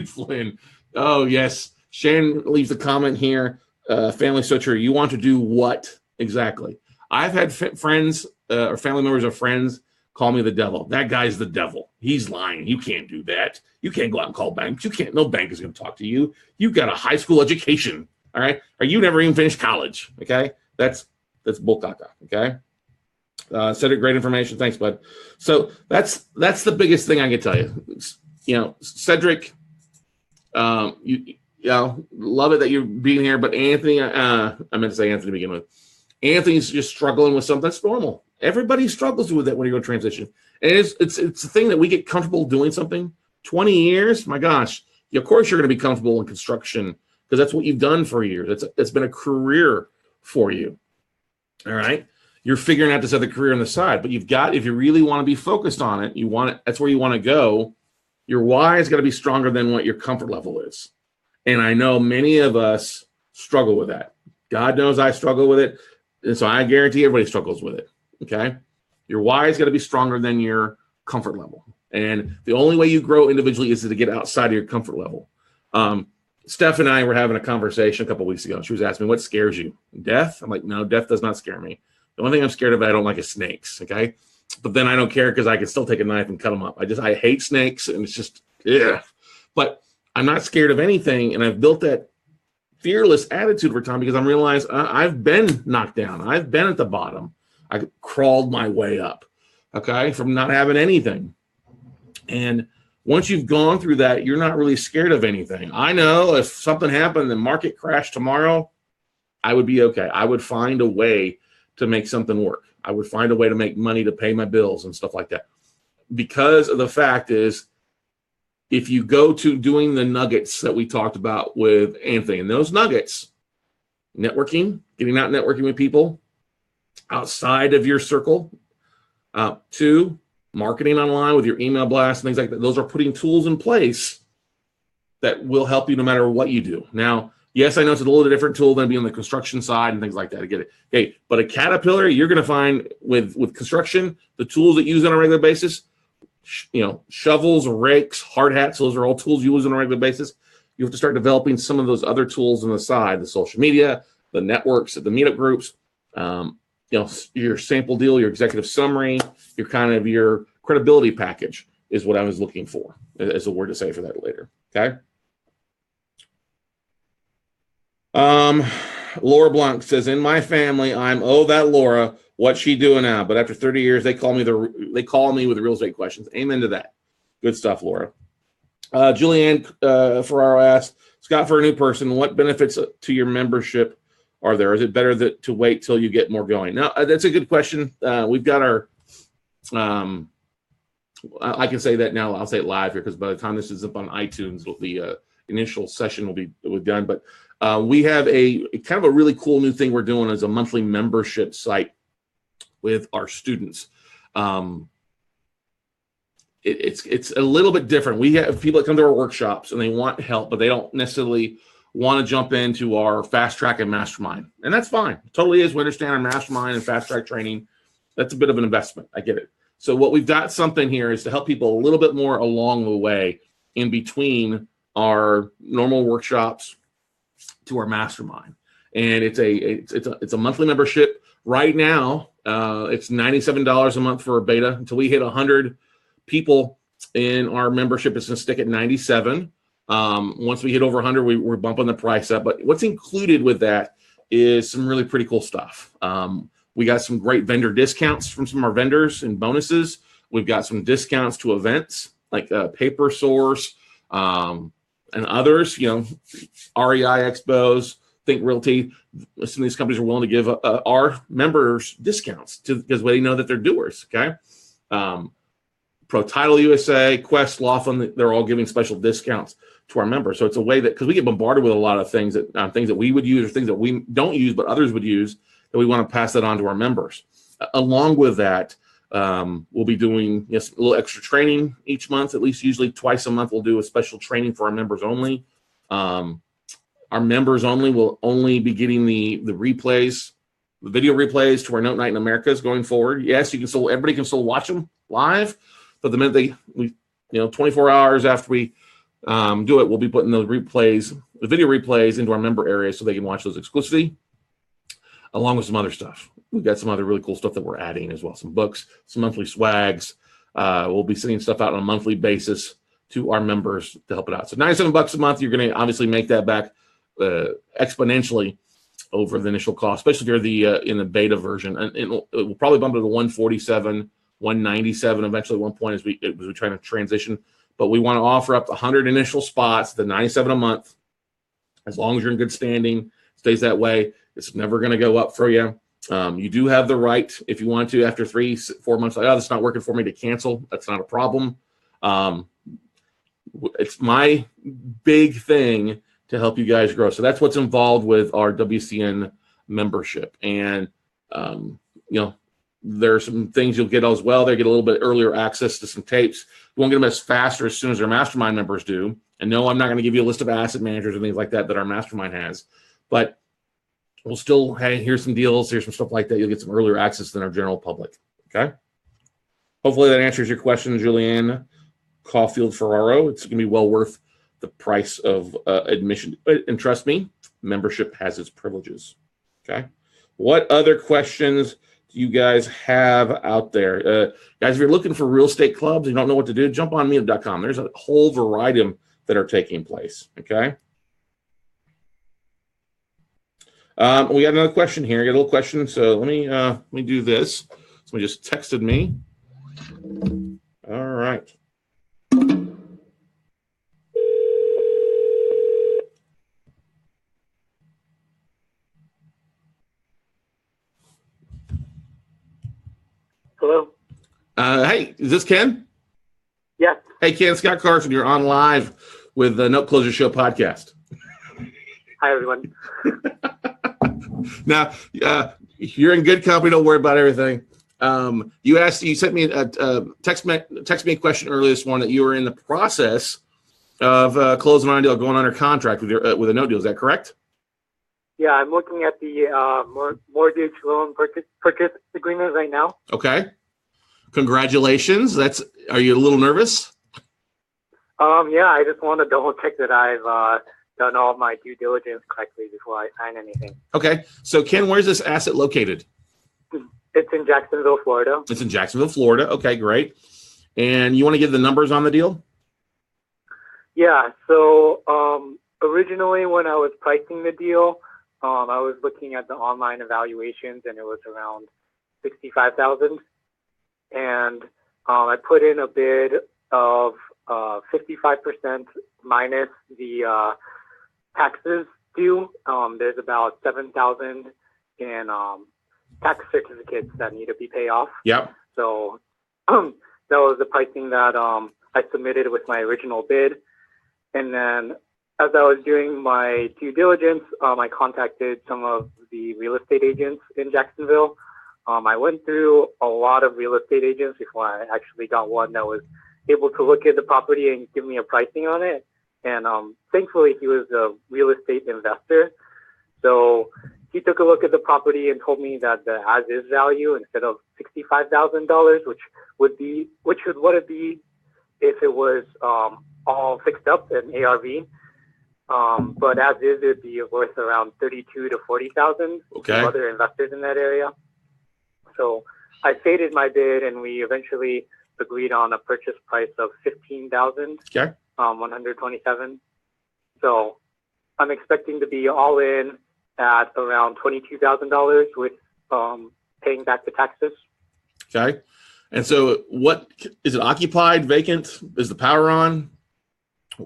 Flynn. Oh, yes. Shannon leaves a comment here. Family searcher, you want to do what exactly? I've had friends or family members of friends call me the devil. That guy's the devil. He's lying. You can't do that. You can't go out and call banks. You can't. No bank is going to talk to you. You've got a high school education. All right. Or you never even finished college. Okay. That's bull caca. Okay. Cedric, great information. Thanks, bud. So that's the biggest thing I can tell you. Cedric, you love it that you're being here, but Anthony, I meant to say Anthony to begin with. Anthony's just struggling with something that's normal. Everybody struggles with it when you go transition. And it's a thing that we get comfortable doing something. 20 years, my gosh, of course you're going to be comfortable in construction because that's what you've done for years. It's been a career for you. All right. You're figuring out this other career on the side, but if you really want to be focused on it, that's where you want to go. Your why is going to be stronger than what your comfort level is. And I know many of us struggle with that. God knows I struggle with it. And so I guarantee everybody struggles with it. Okay. Your why is going to be stronger than your comfort level. And the only way you grow individually is to get outside of your comfort level. Steph and I were having a conversation a couple of weeks ago. She was asking me, what scares you? Death? I'm like, no, death does not scare me. The only thing I'm scared of, I don't like is snakes. Okay. But then I don't care because I can still take a knife and cut them up. I hate snakes and it's just, yeah. But I'm not scared of anything. And I've built that fearless attitude over time because I'm realized I've been knocked down. I've been at the bottom. I crawled my way up, okay, from not having anything. And once you've gone through that, you're not really scared of anything. I know if something happened, the market crashed tomorrow, I would be okay. I would find a way to make something work. I would find a way to make money to pay my bills and stuff like that. Because of the fact is, if you go to doing the nuggets that we talked about with Anthony, and those nuggets, networking, getting out networking with people outside of your circle, 2, marketing online with your email blast and things like that. Those are putting tools in place that will help you no matter what you do. Now, yes, I know it's a little different tool than being on the construction side and things like that. I get it. Okay, but a Caterpillar, you're going to find with construction, the tools that you use on a regular basis, shovels, rakes, hard hats, those are all tools you use on a regular basis. You have to start developing some of those other tools on the side, the social media, the networks, the meetup groups, your sample deal, your executive summary, your credibility package is what I was looking for as a word to say for that later. Okay. Laura Blanc says, in my family, I'm, that Laura, what's she doing now? But after 30 years, they call me with the real estate questions. Amen to that. Good stuff, Laura. Julianne Ferraro asked, Scott, for a new person, what benefits to your membership are there? Is it better to wait till you get more going? Now, that's a good question. We've got our, I can say that now. I'll say it live here because by the time this is up on iTunes, the initial session will be done. But we have a kind of a really cool new thing we're doing as a monthly membership site with our students. It's a little bit different. We have people that come to our workshops and they want help, but they don't necessarily want to jump into our fast track and mastermind. And that's fine. It totally is. We understand our mastermind and fast track training. That's a bit of an investment. I get it. So what we've got something here is to help people a little bit more along the way in between our normal workshops to our mastermind. And it's a monthly membership. Right now, it's $97 a month for a beta. Until we hit 100 people in our membership, it's going to stick at 97. Once we hit over 100, we're bumping the price up. But what's included with that is some really pretty cool stuff. We got some great vendor discounts from some of our vendors and bonuses. We've got some discounts to events like Paper Source and others, REI Expos, Think Realty. Some of these companies are willing to give our members discounts because they know that they're doers, okay? Pro Title USA, Quest, Laughlin, they're all giving special discounts to our members. So it's a way that, because we get bombarded with a lot of things that we would use or things that we don't use but others would use, that we want to pass that on to our members. Along with that, we'll be doing a little extra training each month. At least usually twice a month, we'll do a special training for our members only. Our members only will only be getting the replays, the video replays to our Note Night in Americas going forward. Yes, everybody can still watch them live, but the minute we 24 hours after we do it, we'll be putting the video replays into our member area so they can watch those exclusively. along with some other stuff. We've got some other really cool stuff that we're adding as well. Some books, some monthly swags. We'll be sending stuff out on a monthly basis to our members to help it out. So $97 a month, you're going to obviously make that back exponentially over the initial cost, especially if you're in the beta version. And it will probably bump it to 147, 197 eventually at one point as we try to transition. But we want to offer up 100 initial spots, the 97 a month, as long as you're in good standing, stays that way. It's never going to go up for you. You do have the right, if you want to, after 3-4 months, like, oh, that's not working for me, to cancel. That's not a problem. It's my big thing to help you guys grow. So that's what's involved with our WCN membership. And, there are some things you'll get as well. They get a little bit earlier access to some tapes. You won't get them as fast or as soon as our mastermind members do. And no, I'm not going to give you a list of asset managers and things like that our mastermind has. But we'll still, hey, here's some deals, here's some stuff like that. You'll get some earlier access than our general public. Okay? Hopefully that answers your question, Julianne Caulfield Ferraro. It's going to be well worth the price of admission. And trust me, membership has its privileges. Okay? What other questions do you guys have out there? Guys, if you're looking for real estate clubs, you don't know what to do, jump on meetup.com. There's a whole variety of them that are taking place. Okay? We got another question here. I got a little question, so let me do this. Somebody just texted me. All right. Hello. Hey, is this Ken? Yes. Hey, Ken, Scott Carson. You're on live with the Note Closer Show podcast. Hi, everyone. Now, you're in good company. Don't worry about everything. You sent me a text me a question earlier this morning that you were in the process of closing on a deal, going under contract with a note deal. Is that correct? Yeah, I'm looking at the mortgage loan purchase agreement right now. Okay. Congratulations. Are you a little nervous? Yeah, I just want to double check that I've done all of my due diligence correctly before I sign anything. Okay. So, Ken, where's this asset located? It's in Jacksonville, Florida. It's in Jacksonville, Florida. Okay, great. And you want to give the numbers on the deal? Yeah. So originally when I was pricing the deal, I was looking at the online evaluations and it was around $65,000. And I put in a bid of 55% minus the taxes due. There's about $7,000 in tax certificates that need to be paid off. Yep. So that was the pricing that I submitted with my original bid. And then as I was doing my due diligence, I contacted some of the real estate agents in Jacksonville. I went through a lot of real estate agents before I actually got one that was able to look at the property and give me a pricing on it. And thankfully, he was a real estate investor. So he took a look at the property and told me that the as-is value, instead of $65,000, which would what it'd be if it was all fixed up in ARV, but as is, it'd be worth around $32,000 to $40,000 Okay. to other investors in that area. So I stated my bid, and we eventually agreed on a purchase price of $15,000. Okay. 127. So I'm expecting to be all in at around $22,000 with paying back the taxes. Okay. And so what is it, occupied, vacant? Is the power on?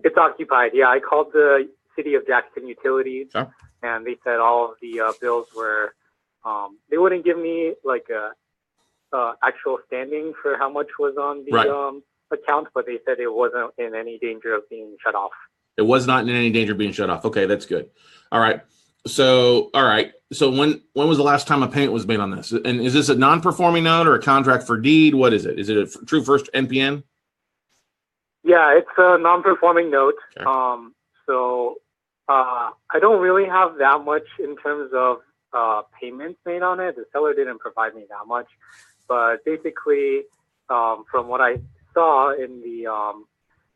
It's occupied. Yeah, I called the City of Jackson Utilities, Okay. and they said all of the bills were, they wouldn't give me like a actual standing for how much was on the Right. account, but they said it wasn't in any danger of being shut off. It was not in any danger of being shut off. Okay, that's good. All right. So when was the last time a payment was made on this? And is this a non-performing note or a contract for deed? What is it? Is it a true first NPN? Yeah, it's a non-performing note. Okay. So I don't really have that much in terms of payments made on it. The seller didn't provide me that much, but basically, from what I saw in the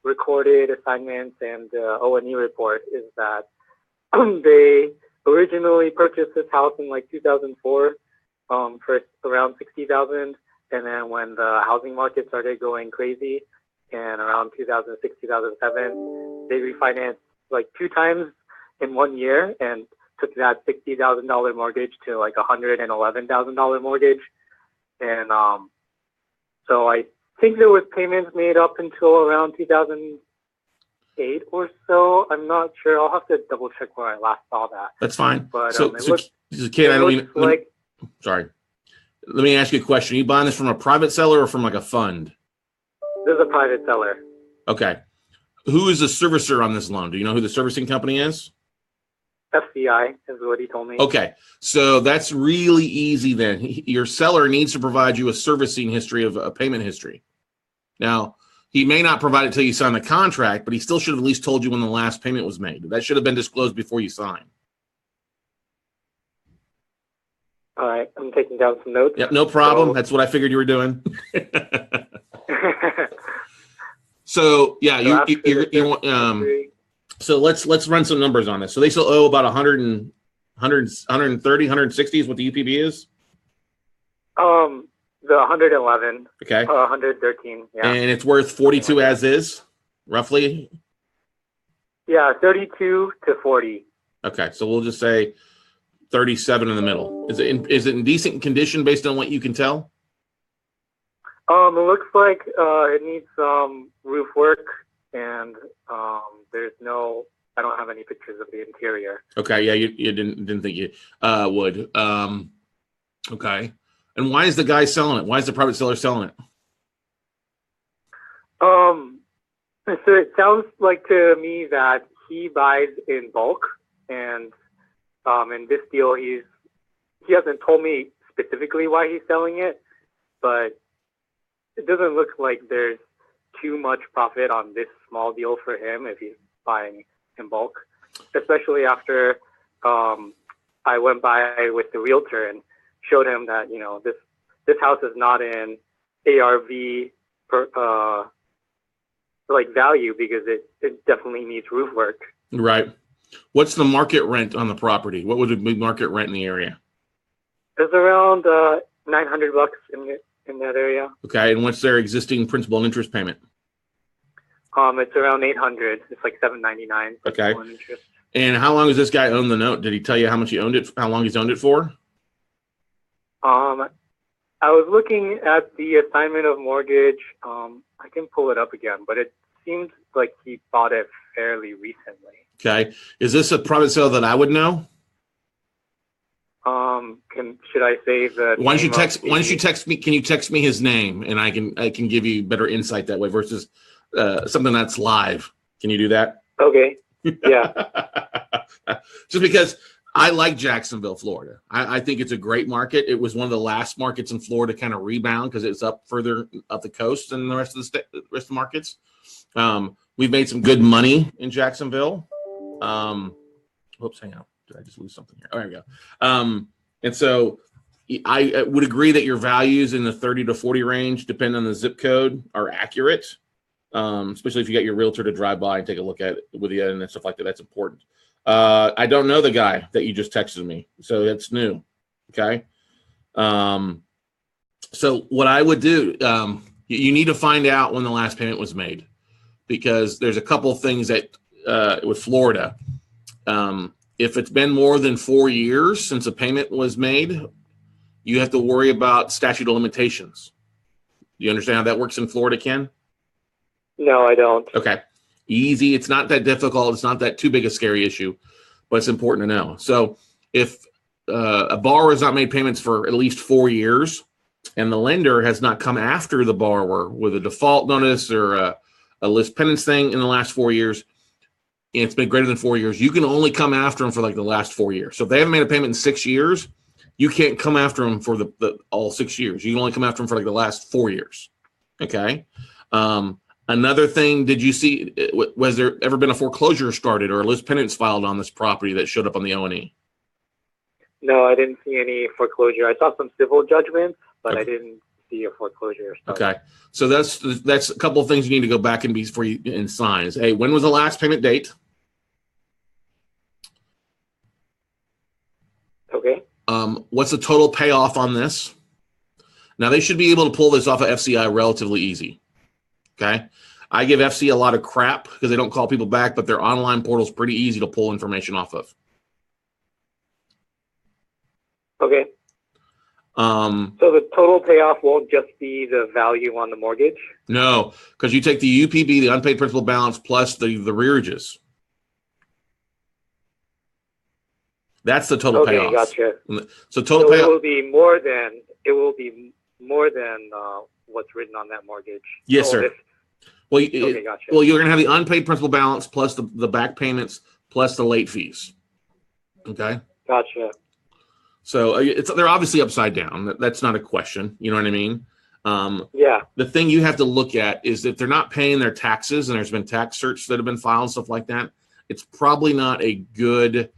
recorded assignments and O&E report, is that they originally purchased this house in like 2004 for around 60,000, and then when the housing market started going crazy, and around 2006 2007, they refinanced like 2 times in 1 year and took that $60,000 mortgage to like $111,000 mortgage, and so I think there was payments made up until around 2008 or so. I'm not sure. I'll have to double check where I last saw that. That's fine. But So Ken, I don't mean. like Sorry. Let me ask you a question. Are you buying this from a private seller or from like a fund? there's a private seller. Okay. Who is the servicer on this loan? Do you know who the servicing company is? FCI is what he told me. Okay. So that's really easy then. Your seller needs to provide you a servicing history of a payment history. Now, he may not provide it till you sign the contract, but he still should have at least told you when the last payment was made. That should have been disclosed before you sign. All right, I'm taking down some notes. Yep, no problem. That's what I figured you were doing. So yeah, so let's run some numbers on this. So they still owe about 130, 160 is what the UPB is. The 111. Okay. 113. Yeah. And it's worth 42 as is, roughly. Yeah, 32 to 40. Okay, so we'll just say 37 in the middle. Is it in decent condition based on what you can tell? It looks like it needs some roof work, and there's no. I don't have any pictures of the interior. Okay, yeah, you didn't think you would. Okay, and why is the guy selling it? Why is the private seller selling it? So it sounds like to me that he buys in bulk, and in this deal, he hasn't told me specifically why he's selling it, but it doesn't look like there's too much profit on this small deal for him if he's buying in bulk, especially after I went by with the realtor and showed him that, you know, this house is not in ARV like value because it definitely needs roof work. Right. What's the market rent on the property? What would the big market rent in the area? It's around $900 in that area. Okay, and what's their existing principal and interest payment? It's around $800. It's like $799. Okay. And how long has this guy owned the note? Did he tell you how much he owned it? How long he's owned it for? I was looking at the assignment of mortgage. I can pull it up again, but it seems like he bought it fairly recently. Okay. Is this a private sale that I would know? Should I say that? Why don't you text me? Can you text me his name, and I can give you better insight that way versus something that's live. Can you do that? Okay. Yeah. Just because I like Jacksonville, Florida. I think it's a great market. It was one of the last markets in Florida to kind of rebound because it's up further up the coast than the rest of the rest of the markets. We've made some good money in Jacksonville. Oops, hang on. Did I just lose something here? Oh, there we go. And so I would agree that your values in the 30 to 40 range, depending on the zip code, are accurate, especially if you got your realtor to drive by and take a look at it with you and stuff like that. That's important. I don't know the guy that you just texted me, so that's new. Okay. So what I would do, you need to find out when the last payment was made, because there's a couple of things that with Florida, if it's been more than 4 years since a payment was made, you have to worry about statute of limitations. Do you understand how that works in Florida, Ken? No, I don't. Okay. Easy. It's not that difficult. It's not that too big a scary issue, but it's important to know. So if a borrower has not made payments for at least 4 years and the lender has not come after the borrower with a default notice or a list pendants thing in the last 4 years, and it's been greater than 4 years, you can only come after them for like the last 4 years. So if they haven't made a payment in 6 years, you can't come after them for the all 6 years. You can only come after them for like the last 4 years. Okay. Another thing, did you see, was there ever been a foreclosure started or a list pendants filed on this property that showed up on the O&E? No, I didn't see any foreclosure. I saw some civil judgments, but Okay. I didn't see a foreclosure started. Okay. So that's a couple of things you need to go back and be before you and sign. Hey, when was the last payment date? What's the total payoff on this? Now, they should be able to pull this off of FCI relatively easy. Okay. I give FC a lot of crap because they don't call people back, but their online portal is pretty easy to pull information off of. Okay. So the total payoff won't just be the value on the mortgage? No, because you take the UPB, the unpaid principal balance, plus the rearages. That's the total payoff. Gotcha. So total so payoff. It will be more than what's written on that mortgage. Yes, sir. Gotcha. Well, you're going to have the unpaid principal balance plus the back payments plus the late fees. Okay. Gotcha. So they're obviously upside down. That's not a question. You know what I mean? Yeah. The thing you have to look at is that they're not paying their taxes, and there's been tax certs that have been filed and stuff like that. It's probably not a good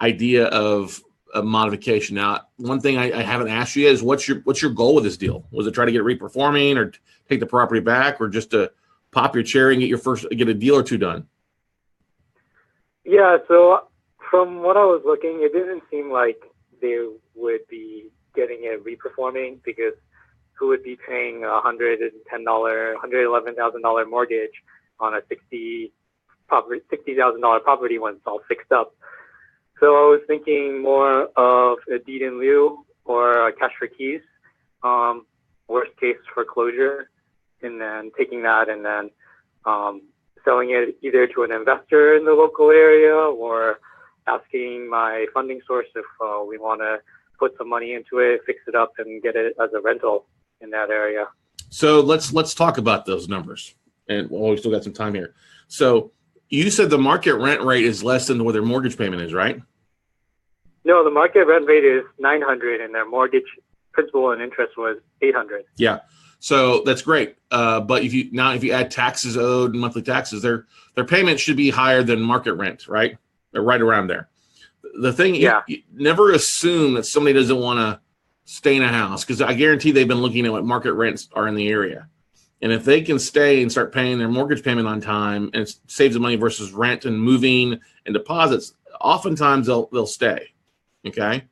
idea of a modification. Now, one thing I haven't asked you yet is what's your goal with this deal? Was it try to get it reperforming, or take the property back, or just to pop your cherry and get a deal or two done? Yeah. So from what I was looking, it didn't seem like they would be getting it reperforming, because who would be paying $111,000 mortgage on a $60,000 property when it's all fixed up? So I was thinking more of a deed in lieu or a cash for keys, worst case foreclosure, and then taking that and then selling it either to an investor in the local area or asking my funding source if we want to put some money into it, fix it up, and get it as a rental in that area. So let's talk about those numbers. And we still got some time here. So you said the market rent rate is less than what their mortgage payment is, right? No, the market rent rate is $900, and their mortgage principal and interest was $800. Yeah. So that's great. But if you add taxes owed and monthly taxes, their payment should be higher than market rent, right? They're right around there. The thing, you never assume that somebody doesn't want to stay in a house, because I guarantee they've been looking at what market rents are in the area. And if they can stay and start paying their mortgage payment on time, and it saves the money versus rent and moving and deposits, oftentimes they'll stay. Okay.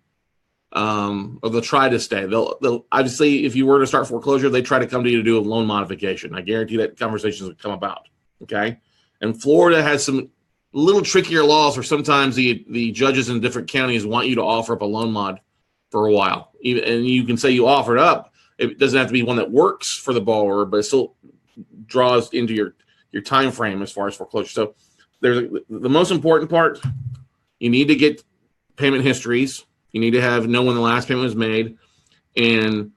Or they'll try to stay. They'll obviously, if you were to start foreclosure, they try to come to you to do a loan modification. I guarantee that conversations will come about. Okay. And Florida has some little trickier laws where sometimes the judges in different counties want you to offer up a loan mod for a while. And you can say you offer it up. It doesn't have to be one that works for the borrower, but it still draws into your time frame as far as foreclosure. So there's the most important part. You need to get payment histories. You need to know when the last payment was made, and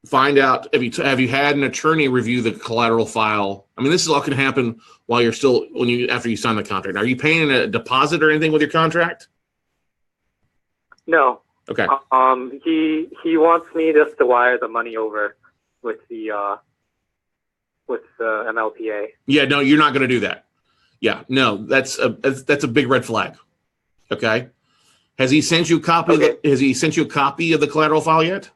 find out have you had an attorney review the collateral file. I mean, this is all can happen while you're still after you sign the contract. Are you paying a deposit or anything with your contract? No. Okay. He wants me just to wire the money over with the MLPA. Yeah, no, you're not going to do that. Yeah, no, that's a big red flag. Okay. Has he sent you a copy? Has he sent you a copy of the collateral file yet?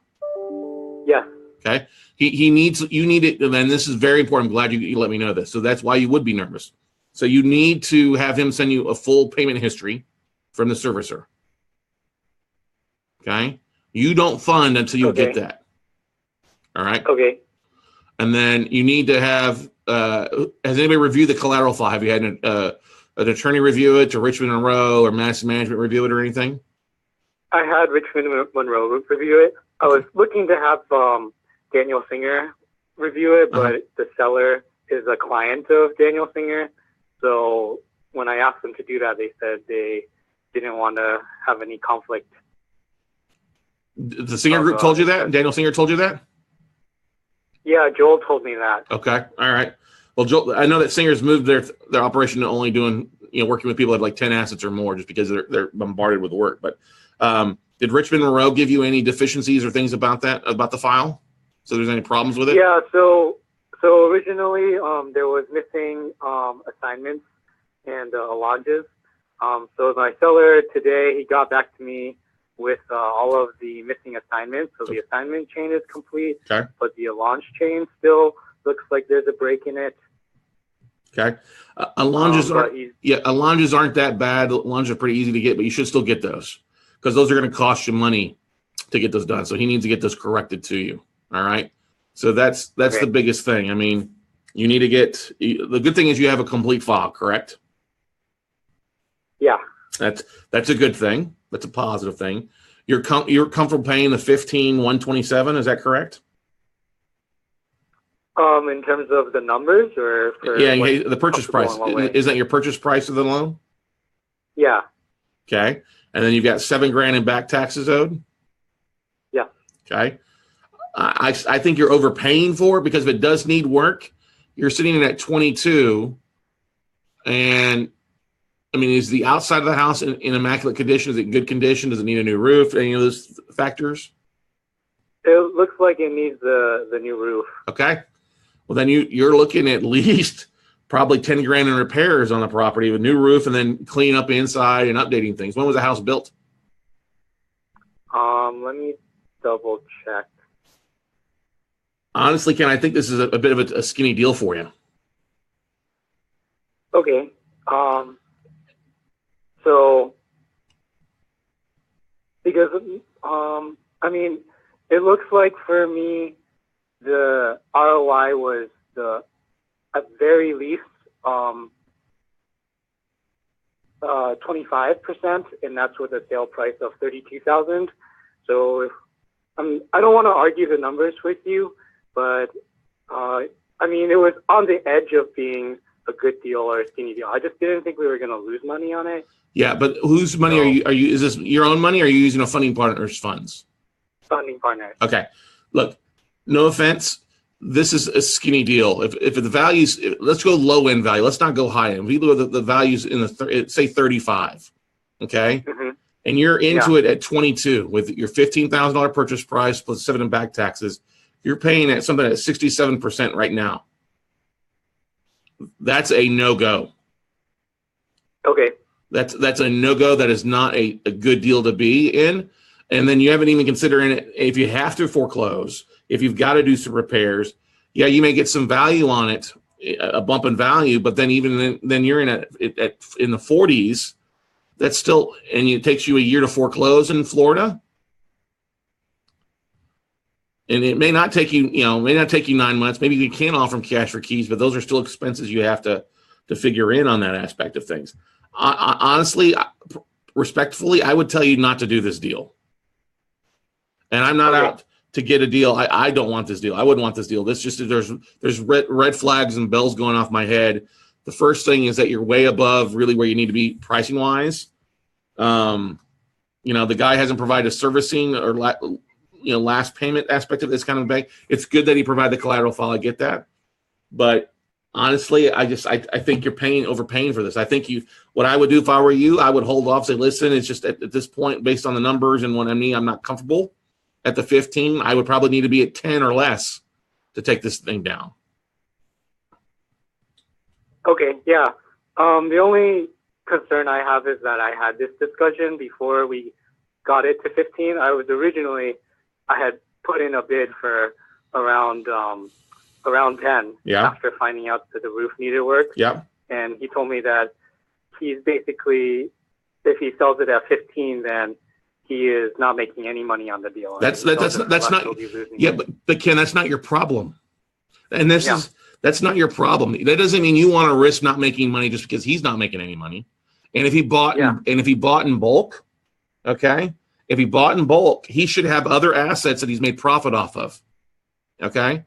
Yeah. Okay. You need it, and then this is very important. I'm glad you let me know this. So that's why you would be nervous. So you need to have him send you a full payment history from the servicer. Okay. You don't fund until you get that. All right. Okay. And then you need to have. Has anybody reviewed the collateral file? Have you had an attorney review it, or Richmond Monroe or Madison Management review it, or anything? I had Richmond Monroe review it. I was looking to have Daniel Singer review it, but the seller is a client of Daniel Singer. So when I asked them to do that, they said they didn't want to have any conflict. The Singer Group told you that? Daniel Singer told you that? Yeah, Joel told me that. Okay. All right. Well, Joel, I know that Singer's moved their operation to only doing, working with people that have like 10 assets or more, just because they're bombarded with work. But did Richmond Monroe give you any deficiencies or things about the file? So there's any problems with it? Yeah. So originally there was missing assignments and allonges. So my seller today, he got back to me with all of the missing assignments. So the assignment chain is complete, okay, but the allonge chain still looks like there's a break in it. Okay. Allonges aren't that bad. Allonges are pretty easy to get, but you should still get those, because those are going to cost you money to get those done. So he needs to get those corrected to you. All right. So that's the biggest thing. I mean, you need to get, the good thing is you have a complete file, correct? Yeah. That's a good thing. That's a positive thing. You're comfortable paying the $15,127. Is that correct? In terms of the numbers, or the purchase price. Isn't that your purchase price of the loan? Yeah. Okay. And then you've got $7,000 in back taxes owed. Yeah. Okay. I think you're overpaying for it, because if it does need work, you're sitting at 22. And I mean, is the outside of the house in immaculate condition? Is it in good condition? Does it need a new roof? Any of those factors? It looks like it needs the new roof. Okay. Well, then you're looking at least probably $10,000 in repairs on the property with new roof, and then cleaning up inside and updating things. When was the house built? Let me double check. Honestly, Ken, I think this is a bit of a skinny deal for you. Okay. So, because, I mean, it looks like for me, the ROI was at very least, 25%, and that's with a sale price of $32,000. So I don't want to argue the numbers with you, but, I mean, it was on the edge of being a good deal or a skinny deal. I just didn't think we were going to lose money on it. Yeah, but whose money are you? Is this your own money, or are you using a funding partner's funds? Funding partner. Okay. Look, no offense. This is a skinny deal. If the values, let's go low end value. Let's not go high end. We look at the values in say 35. Okay. Mm-hmm. And you're into it at 22 with your $15,000 purchase price plus 7 in back taxes. You're paying at something at 67% right now. That's a no-go. Okay. That's a no-go. That is not a good deal to be in. And then you haven't even considered it if you have to foreclose, if you've got to do some repairs. Yeah, you may get some value on it, a bump in value, but then even then you're in the 40s. That's still, and it takes you a year to foreclose in Florida. And it may not take you, may not take you 9 months. Maybe you can't offer them cash for keys, but those are still expenses you have to figure in on that aspect of things. Honestly, respectfully, I would tell you not to do this deal. And I'm not out to get a deal. I don't want this deal. I wouldn't want this deal. This just, there's red flags and bells going off my head. The first thing is that you're way above really where you need to be pricing wise. The guy hasn't provided a servicing or last payment aspect of this kind of bank. It's good that he provided the collateral file. I get that. But honestly, I think you're overpaying for this. I think what I would do if I were you, I would hold off, say, listen, it's just at this point, based on the numbers and what I mean, I'm not comfortable at the 15. I would probably need to be at 10 or less to take this thing down. Okay. Yeah. The only concern I have is that I had this discussion before we got it to 15. I had put in a bid for around 10 after finding out that the roof needed work. Yeah. And he told me that he's basically, if he sells it at 15, then he is not making any money on the deal. That's not, but Ken, that's not your problem. And that's not your problem. That doesn't mean you want to risk not making money just because he's not making any money. And if he bought, in bulk, okay, if he bought in bulk, he should have other assets that he's made profit off of. Okay.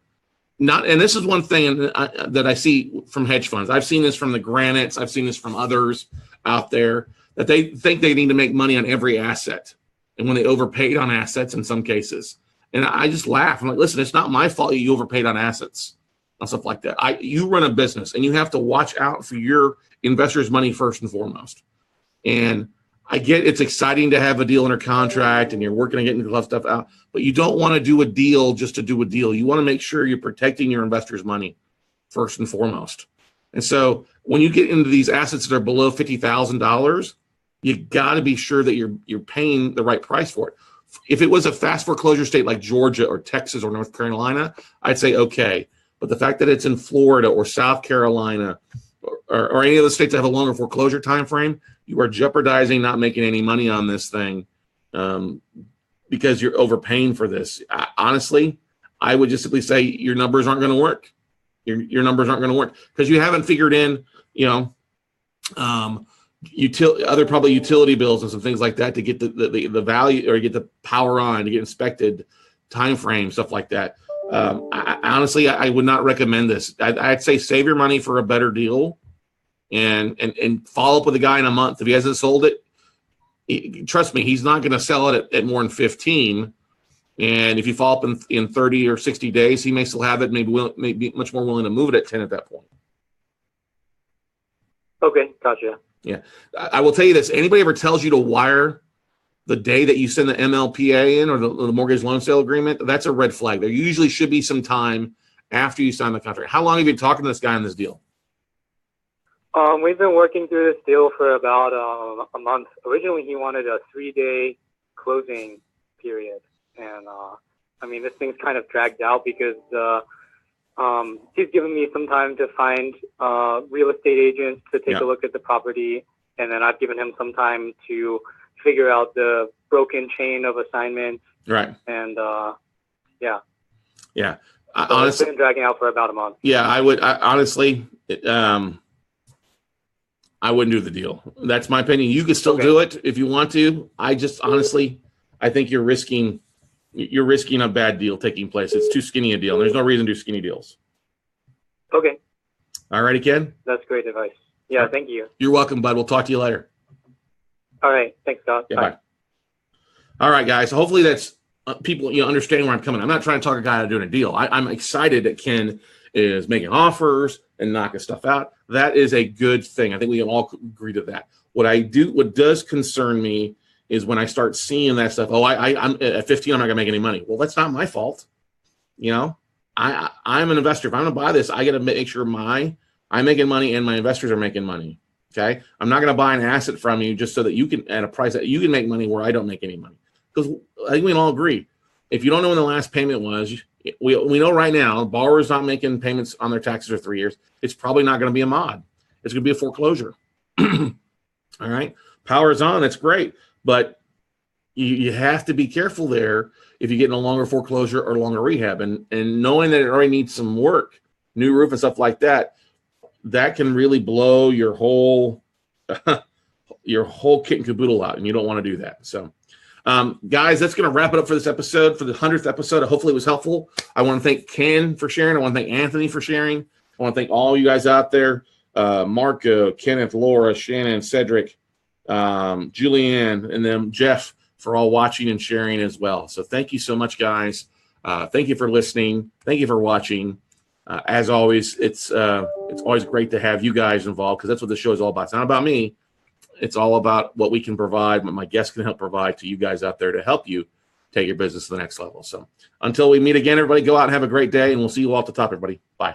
And this is one thing that I see from hedge funds. I've seen this from the Granites. I've seen this from others out there that they think they need to make money on every asset. And when they overpaid on assets in some cases, and I just laugh. I'm like, listen, it's not my fault you overpaid on assets and stuff like that. You run a business and you have to watch out for your investors' money first and foremost. And I get it's exciting to have a deal under contract and you're working on getting the stuff out, but you don't want to do a deal just to do a deal. You want to make sure you're protecting your investors' money first and foremost. And so when you get into these assets that are below $50,000, you got to be sure that you're paying the right price for it. If it was a fast foreclosure state like Georgia or Texas or North Carolina, I'd say okay. But the fact that it's in Florida or South Carolina or any of the states that have a longer foreclosure time frame, you are jeopardizing not making any money on this thing because you're overpaying for this. Honestly, I would just simply say your numbers aren't going to work. Your numbers aren't going to work because you haven't figured in, other probably utility bills and some things like that to get the value or get the power on, to get inspected, time frame, stuff like that. Honestly, I would not recommend this. I'd say save your money for a better deal and follow up with the guy in a month. If he hasn't sold it, trust me, he's not going to sell it at more than 15. And if you follow up in 30 or 60 days, he may still have it, may be much more willing to move it at 10 at that point. Okay, gotcha. Yeah. I will tell you this. Anybody ever tells you to wire the day that you send the MLPA in or the mortgage loan sale agreement, that's a red flag. There usually should be some time after you sign the contract. How long have you been talking to this guy on this deal? We've been working through this deal for about a month. Originally, he wanted a 3-day closing period. And, this thing's kind of dragged out because he's given me some time to find real estate agents to take a look at the property. And then I've given him some time to figure out the broken chain of assignments. Right. And, yeah. So honestly, it's been dragging out for about a month. Yeah, I honestly, I wouldn't do the deal. That's my opinion. You could still do it if you want to. I just honestly, I think you're risking a bad deal taking place. It's too skinny a deal. There's no reason to do skinny deals. Okay. All righty, Ken. That's great advice. Yeah, thank you. You're welcome, bud. We'll talk to you later. All right. Thanks, Scott. Yeah, bye. All right, guys. So hopefully that's people understand where I'm coming. I'm not trying to talk a guy out of doing a deal. I'm excited that Ken is making offers and knocking stuff out. That is a good thing. I think we can all agree to that. What does concern me is when I start seeing that stuff. I'm at 15, I'm not gonna make any money. Well, that's not my fault. I'm an investor. If I'm gonna buy this, I gotta make sure I'm making money and my investors are making money. Okay. I'm not gonna buy an asset from you just so that you can, at a price that you can make money where I don't make any money. Because I think we can all agree. If you don't know when the last payment was, we know right now, borrowers not making payments on their taxes for 3 years. It's probably not going to be a mod. It's going to be a foreclosure. All right. Power's on. That's great. But you have to be careful there if you get in a longer foreclosure or longer rehab. And knowing that it already needs some work, new roof and stuff like that, that can really blow your whole kit and caboodle out. And you don't want to do that. So, guys, that's going to wrap it up for this episode, for the 100th episode. Hopefully it was helpful. I want to thank Ken for sharing. I want to thank Anthony for sharing. I want to thank all you guys out there, Marco, Kenneth, Laura, Shannon, Cedric, Julianne, and then Jeff for all watching and sharing as well. So thank you so much, guys. Thank you for listening. Thank you for watching. As always, it's always great to have you guys involved because that's what the show is all about. It's not about me. It's all about what we can provide, what my guests can help provide to you guys out there to help you take your business to the next level. So until we meet again, everybody go out and have a great day, and we'll see you all at the top, everybody. Bye.